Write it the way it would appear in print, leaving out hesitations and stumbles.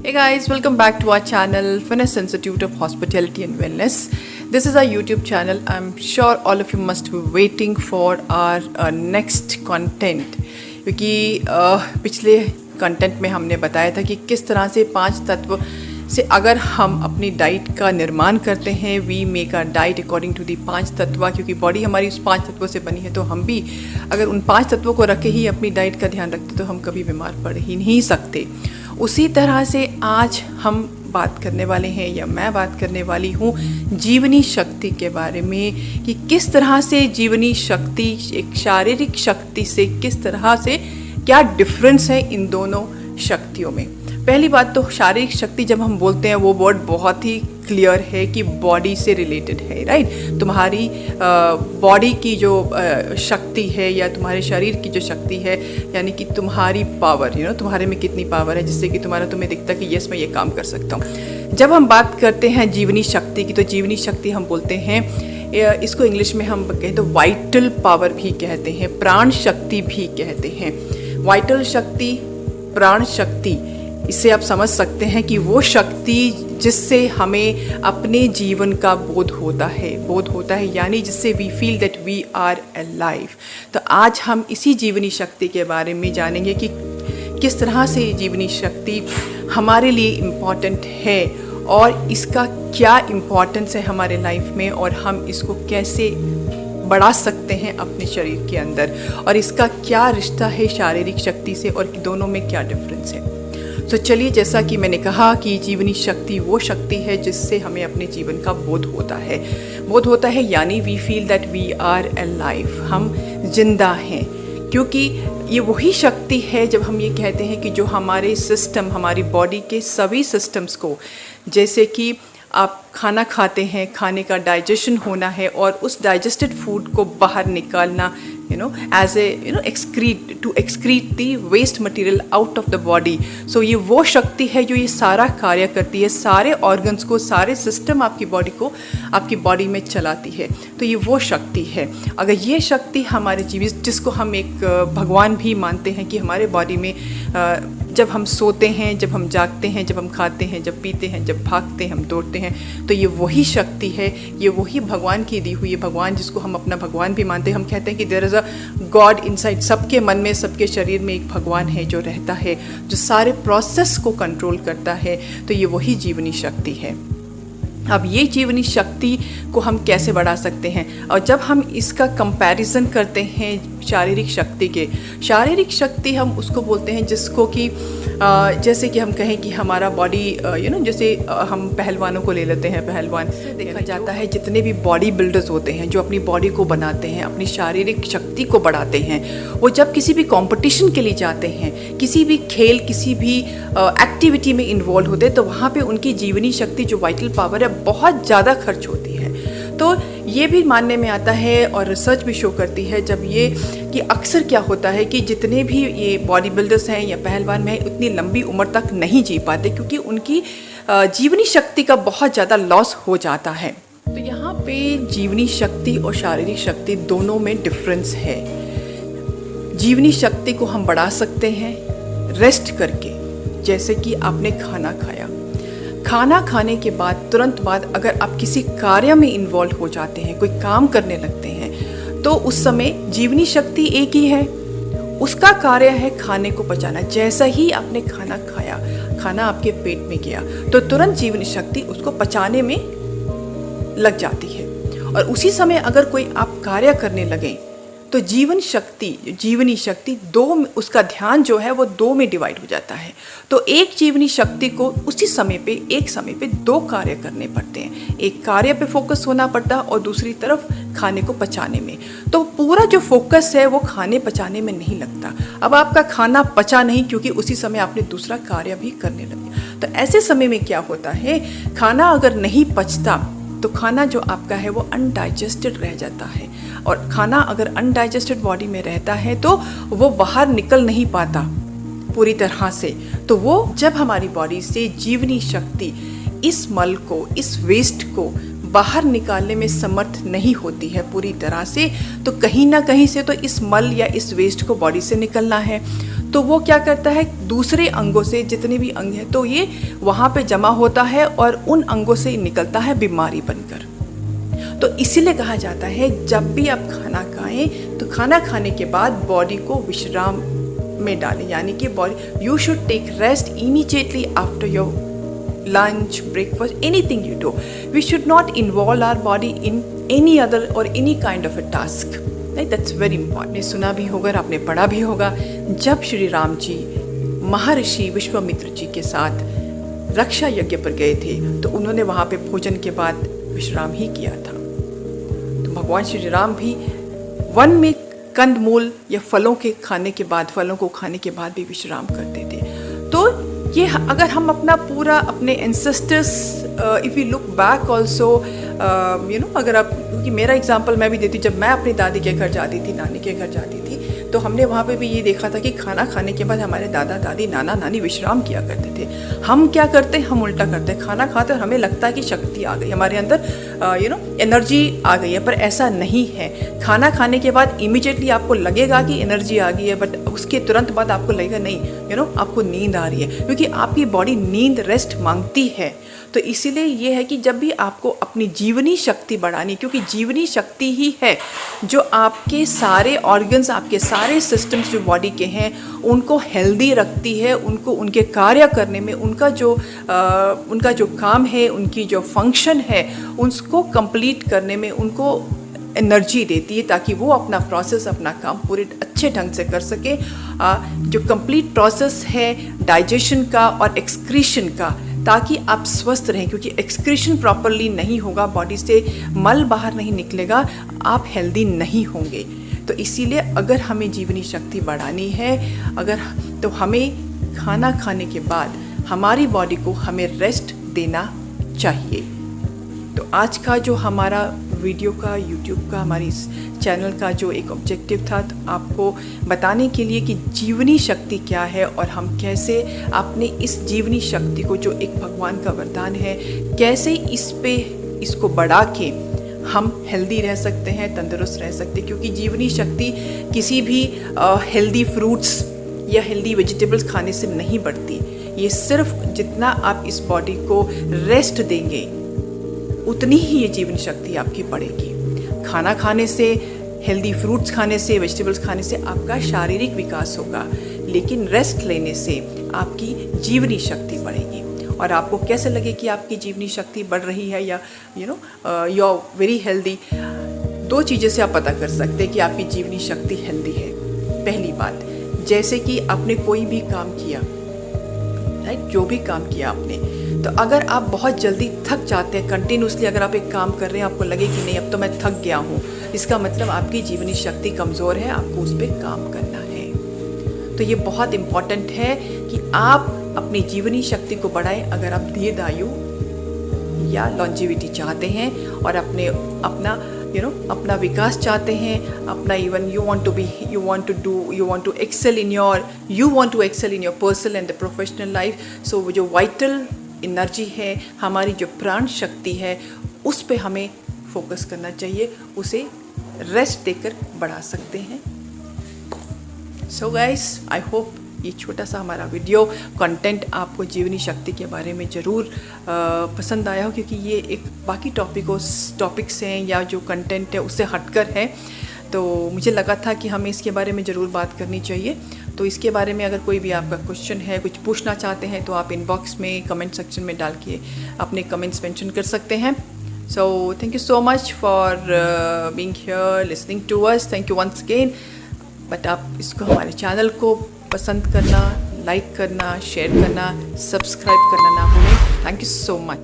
Hey guys, welcome back to our channel, Finesse Institute of Hospitality and Wellness. This is our YouTube channel. I'm sure all of you must be waiting for our next content. क्योंकि पिछले content में हमने बताया था कि किस तरह से 5 तत्व से अगर हम अपनी डाइट का निर्माण करते हैं, we make our diet according to the 5 तत्व, क्योंकि बॉडी हमारी उस 5 तत्वों से बनी है, तो हम भी अगर उन 5 तत्वों को रख के ही अपनी डाइट का ध्यान रखते तो हम कभी बीमार पड़ ही नहीं सकते। उसी तरह से आज हम बात करने वाले हैं, या मैं बात करने वाली हूँ जीवनी शक्ति के बारे में, कि किस तरह से जीवनी शक्ति एक शारीरिक शक्ति से किस तरह से क्या डिफरेंस है इन दोनों शक्तियों में। पहली बात तो शारीरिक शक्ति जब हम बोलते हैं वो वर्ड बहुत ही क्लियर है कि बॉडी से रिलेटेड है, राइट। तुम्हारी बॉडी की जो शक्ति है या तुम्हारे शरीर की जो शक्ति है, यानी कि तुम्हारी पावर, तुम्हारे में कितनी पावर है जिससे कि तुम्हें दिखता है कि यस मैं ये काम कर सकता हूँ। जब हम बात करते हैं जीवनी शक्ति की, तो जीवनी शक्ति हम बोलते हैं, इसको इंग्लिश में हम कहें तो वाइटल पावर भी कहते हैं, प्राण शक्ति भी कहते हैं। वाइटल शक्ति, प्राण शक्ति, इससे आप समझ सकते हैं कि वो शक्ति जिससे हमें अपने जीवन का बोध होता है, यानी जिससे we feel that we are alive. तो आज हम इसी जीवनी शक्ति के बारे में जानेंगे कि किस तरह से जीवनी शक्ति हमारे लिए इम्पॉर्टेंट है और इसका क्या इम्पॉर्टेंस है हमारे लाइफ में, और हम इसको कैसे बढ़ा सकते हैं अपने शरीर के अंदर, और इसका क्या रिश्ता है शारीरिक शक्ति से, और दोनों में क्या डिफरेंस है। तो चलिए, जैसा कि मैंने कहा कि जीवनी शक्ति वो शक्ति है जिससे हमें अपने जीवन का बोध होता है, यानी we feel that we are alive, हम जिंदा हैं। क्योंकि ये वही शक्ति है जब हम ये कहते हैं कि जो हमारे सिस्टम, हमारी बॉडी के सभी सिस्टम्स को, जैसे कि आप खाना खाते हैं, खाने का डाइजेशन होना है और उस डाइजेस्टेड फूड को बाहर निकालना, as a excrete the waste material out of the body. So ये वो शक्ति है जो ये सारा कार्य करती है, सारे ऑर्गन्स को, सारे सिस्टम आपकी बॉडी को आपकी बॉडी में चलाती है। तो ये वो शक्ति है। अगर ये शक्ति हमारे जीवन, जिसको हम एक भगवान भी मानते हैं, कि हमारे बॉडी में जब हम सोते हैं, जब हम जागते हैं, जब हम खाते हैं, जब पीते हैं, जब भागते हैं, हम दौड़ते हैं, तो ये वही शक्ति है, ये वही भगवान की दी हुई है। भगवान जिसको हम अपना भगवान भी मानते हैं, हम कहते हैं कि there is a god inside. सबके मन में, सबके शरीर में एक भगवान है जो रहता है, जो सारे प्रोसेस को कंट्रोल करता है। तो ये वही जीवनी शक्ति है। अब ये जीवनी शक्ति को हम कैसे बढ़ा सकते हैं, और जब हम इसका कंपैरिजन करते हैं शारीरिक शक्ति के, शारीरिक शक्ति हम उसको बोलते हैं जिसको कि जैसे कि हम कहें कि हमारा बॉडी, जैसे हम पहलवानों को ले लेते हैं। पहलवान से देखा जाता है जितने भी बॉडी बिल्डर्स होते हैं जो अपनी बॉडी को बनाते हैं, अपनी शारीरिक शक्ति को बढ़ाते हैं, वो जब किसी भी कंपटीशन के लिए जाते हैं, किसी भी खेल, किसी भी एक्टिविटी में इन्वॉल्व होते हैं, तो वहाँ पे उनकी जीवनी शक्ति जो वाइटल पावर है बहुत ज़्यादा खर्च होती है। तो ये भी मानने में आता है और रिसर्च भी शो करती है जब ये कि अक्सर क्या होता है कि जितने भी ये बॉडी बिल्डर्स हैं या पहलवान में उतनी लंबी उम्र तक नहीं जी पाते, क्योंकि उनकी जीवनी शक्ति का बहुत ज़्यादा लॉस हो जाता है। तो यहाँ पे जीवनी शक्ति और शारीरिक शक्ति दोनों में डिफरेंस है। जीवनी शक्ति को हम बढ़ा सकते हैं रेस्ट करके, जैसे कि आपने खाना खाया, खाना खाने के बाद तुरंत बाद अगर आप किसी कार्य में इन्वॉल्व हो जाते हैं, कोई काम करने लगते हैं, तो उस समय जीवनी शक्ति एक ही है, उसका कार्य है खाने को पचाना। जैसा ही आपने खाना खाया, खाना आपके पेट में गया, तो तुरंत जीवनी शक्ति उसको पचाने में लग जाती है। और उसी समय अगर कोई आप कार्य करने लगे, तो जीवनी शक्ति उसका ध्यान जो है वो 2 में डिवाइड हो जाता है। तो एक जीवनी शक्ति को उसी समय पे, एक समय पे 2 कार्य करने पड़ते हैं। एक कार्य पे फोकस होना पड़ता है और दूसरी तरफ खाने को पचाने में। तो पूरा जो फोकस है वो खाने पचाने में नहीं लगता। अब आपका खाना पचा नहीं, क्योंकि उसी समय आपने दूसरा कार्य भी करने लगे। तो ऐसे समय में क्या होता है, खाना अगर नहीं पचता तो खाना जो आपका है वो अनडाइजेस्टेड रह जाता है, और खाना अगर अनडाइजेस्टेड बॉडी में रहता है तो वो बाहर निकल नहीं पाता पूरी तरह से। तो वो जब हमारी बॉडी से जीवनी शक्ति इस मल को, इस वेस्ट को बाहर निकालने में समर्थ नहीं होती है पूरी तरह से, तो कहीं ना कहीं से तो इस मल या इस वेस्ट को बॉडी से निकलना है। तो वो क्या करता है, दूसरे अंगों से जितने भी अंग हैं तो ये वहाँ पे जमा होता है और उन अंगों से निकलता है बीमारी बनकर। तो इसीलिए कहा जाता है जब भी आप खाना खाएं तो खाना खाने के बाद बॉडी को विश्राम में डालें, यानी कि body you should take rest immediately after your lunch, breakfast, anything you do. We should not involve our body in any other or any kind of a task. Right? That's very important. आपने सुना भी होगा, आपने पढ़ा भी होगा, जब श्री राम जी महर्षि विश्वामित्र जी के साथ रक्षा यज्ञ पर गए थे तो उन्होंने वहाँ पे भोजन के बाद विश्राम ही किया था। तो भगवान श्री राम भी वन में कंदमूल या फलों के खाने के बाद, फलों को खाने के बाद भी विश्राम करते थे। तो ये अगर हम अपना पूरा अपने ancestors if you look back also अगर आप, क्योंकि मेरा एग्जांपल मैं भी देती हूँ, जब मैं अपनी दादी के घर जाती थी, नानी के घर जाती थी, तो हमने वहाँ पे भी ये देखा था कि खाना खाने के बाद हमारे दादा दादी नाना नानी विश्राम किया करते थे। हम क्या करते हैं, हम उल्टा करते हैं, खाना खाते और हमें लगता है कि शक्ति आ गई, हमारे अंदर एनर्जी आ गई है, पर ऐसा नहीं है। खाना खाने के बाद इमीडिएटली आपको लगेगा कि एनर्जी आ गई है, बट उसके तुरंत बाद आपको लगेगा नहीं, आपको नींद आ रही है, क्योंकि आपकी बॉडी नींद रेस्ट मांगती है। तो इसीलिए ये है कि जब भी आपको अपनी जीवनी शक्ति बढ़ानी, क्योंकि जीवनी शक्ति ही है जो आपके सारे ऑर्गन्स, आपके सारे सिस्टम्स जो बॉडी के हैं उनको हेल्दी रखती है, उनको उनके कार्य करने में, उनका जो काम है, उनकी जो फंक्शन है उसको कंप्लीट करने में उनको एनर्जी देती है, ताकि वो अपना प्रोसेस, अपना काम पूरे अच्छे ढंग से कर सके। जो कंप्लीट प्रोसेस है डाइजेशन का और एक्सक्रीशन का, ताकि आप स्वस्थ रहें, क्योंकि एक्सक्रीशन प्रॉपरली नहीं होगा, बॉडी से मल बाहर नहीं निकलेगा, आप हेल्दी नहीं होंगे। तो इसीलिए अगर हमें जीवनी शक्ति बढ़ानी है, तो हमें खाना खाने के बाद हमारी बॉडी को हमें रेस्ट देना चाहिए। तो आज का जो हमारा वीडियो का, यूट्यूब का, हमारी इस चैनल का जो एक ऑब्जेक्टिव था, तो आपको बताने के लिए कि जीवनी शक्ति क्या है और हम कैसे अपने इस जीवनी शक्ति को, जो एक भगवान का वरदान है, कैसे इसको बढ़ा के हम हेल्दी रह सकते हैं, तंदुरुस्त रह सकते हैं। क्योंकि जीवनी शक्ति किसी भी हेल्दी फ्रूट्स या हेल्दी वेजिटेबल्स खाने से नहीं बढ़ती। ये सिर्फ जितना आप इस बॉडी को रेस्ट देंगे उतनी ही ये जीवन शक्ति आपकी बढ़ेगी। खाना खाने से, हेल्दी फ्रूट्स खाने से, वेजिटेबल्स खाने से आपका शारीरिक विकास होगा, लेकिन रेस्ट लेने से आपकी जीवनी शक्ति बढ़ेगी। और आपको कैसे लगे कि आपकी जीवनी शक्ति बढ़ रही है या यू आर वेरी हेल्दी, दो चीज़ों से आप पता कर सकते हैं कि आपकी जीवनी शक्ति हेल्दी है। पहली बात, जैसे कि आपने कोई भी काम किया, राइट, जो भी काम किया आपने, तो अगर आप बहुत जल्दी थक जाते हैं, कंटिन्यूसली अगर आप एक काम कर रहे हैं, आपको लगे कि नहीं अब तो मैं थक गया हूँ, इसका मतलब आपकी जीवनी शक्ति कमज़ोर है, आपको उस पर काम करना है। तो ये बहुत इम्पॉर्टेंट है कि आप अपनी जीवनी शक्ति को बढ़ाएं। अगर आप दीर्घायु या लॉन्जिविटी चाहते हैं और अपना विकास चाहते हैं, अपना even you want to excel in your personal and the professional life. So वो जो वाइटल एनर्जी है, हमारी जो प्राण शक्ति है, उस पे हमें फोकस करना चाहिए, उसे रेस्ट देकर बढ़ा सकते हैं। सो गाइस, आई होप ये छोटा सा हमारा वीडियो कंटेंट आपको जीवनी शक्ति के बारे में ज़रूर पसंद आया हो, क्योंकि ये एक बाकी टॉपिक्स हैं या जो कंटेंट है उससे हटकर है। तो मुझे लगा था कि हमें इसके बारे में ज़रूर बात करनी चाहिए। तो इसके बारे में अगर कोई भी आपका क्वेश्चन है, कुछ पूछना चाहते हैं, तो आप इनबॉक्स में, कमेंट सेक्शन में डाल के अपने कमेंट्स मेंशन कर सकते हैं। So thank you so much for being here, listening to us. Thank you once again. But आप इसको, हमारे चैनल को पसंद करना, लाइक करना, शेयर करना, सब्सक्राइब करना ना भूलें। Thank you so much.